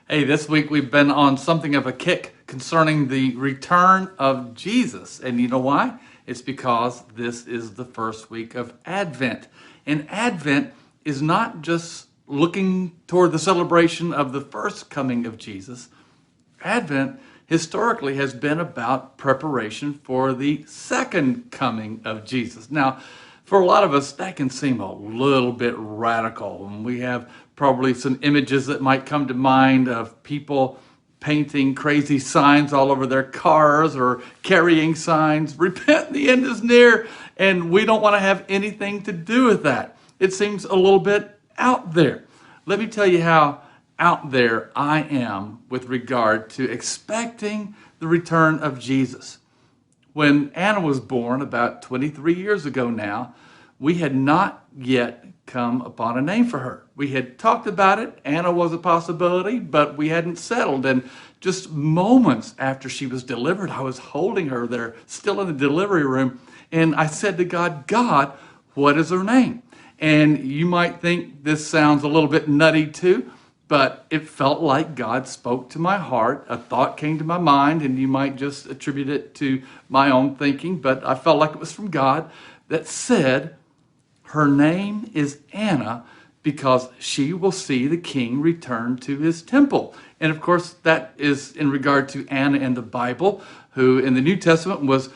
Hey, this week we've been on something of a kick concerning the return of Jesus. And you know why? It's because this is the first week of Advent. And Advent is not just looking toward the celebration of the first coming of Jesus. Advent historically has been about preparation for the second coming of Jesus. Now, for a lot of us, that can seem a little bit radical. And we have probably some images that might come to mind of people painting crazy signs all over their cars or carrying signs, repent, the end is near, and we don't want to have anything to do with that. It seems a little bit out there. Let me tell you how out there I am with regard to expecting the return of Jesus. When Anna was born about 23 years ago now, we had not yet come upon a name for her. We had talked about it. Anna was a possibility, but we hadn't settled. And just moments after she was delivered, I was holding her there, still in the delivery room. And I said to God, God, what is her name? And you might think this sounds a little bit nutty too, but it felt like God spoke to my heart. A thought came to my mind, and you might just attribute it to my own thinking, but I felt like it was from God that said, her name is Anna because she will see the king return to his temple. And of course, that is in regard to Anna in the Bible, who in the New Testament was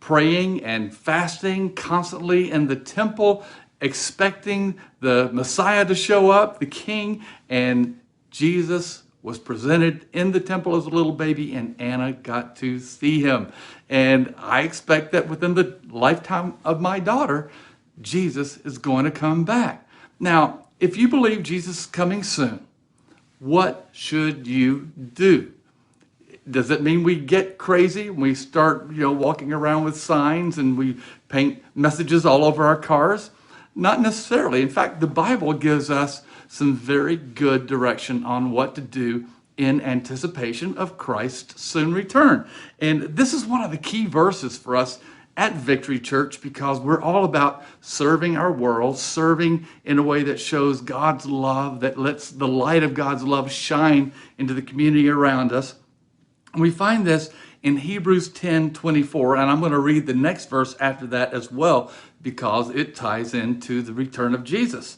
praying and fasting constantly in the temple, expecting the Messiah to show up, the king, and Jesus was presented in the temple as a little baby, and Anna got to see him. And I expect that within the lifetime of my daughter, Jesus is going to come back. Now, if you believe Jesus is coming soon, what should you do? Does it mean we get crazy and we start, walking around with signs and we paint messages all over our cars? Not necessarily. In fact, the Bible gives us some very good direction on what to do in anticipation of Christ's soon return. And this is one of the key verses for us at Victory Church because we're all about serving our world, serving in a way that shows God's love, that lets the light of God's love shine into the community around us. And we find this in Hebrews 10:24, and I'm going to read the next verse after that as well because it ties into the return of Jesus.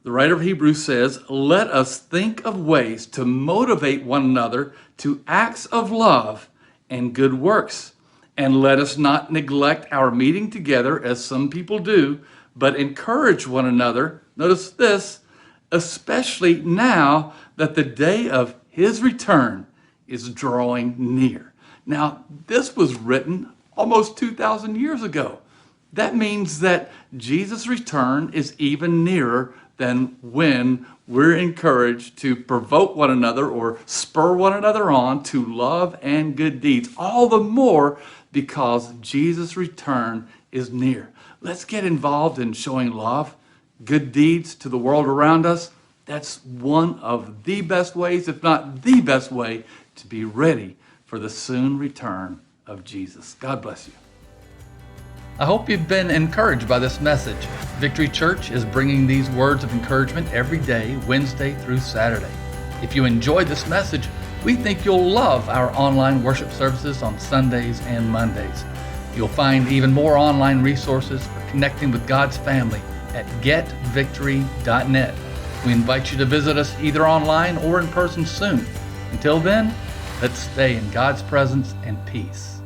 The writer of Hebrews says, let us think of ways to motivate one another to acts of love and good works. And let us not neglect our meeting together as some people do, but encourage one another. Notice this, especially now that the day of his return is drawing near. Now, this was written almost 2,000 years ago. That means that Jesus' return is even nearer than when we're encouraged to provoke one another or spur one another on to love and good deeds. All the more because Jesus' return is near. Let's get involved in showing love, good deeds to the world around us. That's one of the best ways, if not the best way, to be ready for the soon return of Jesus. God bless you. I hope you've been encouraged by this message. Victory Church is bringing these words of encouragement every day, Wednesday through Saturday. If you enjoyed this message, we think you'll love our online worship services on Sundays and Mondays. You'll find even more online resources for connecting with God's family at getvictory.net. We invite you to visit us either online or in person soon. Until then, let's stay in God's presence and peace.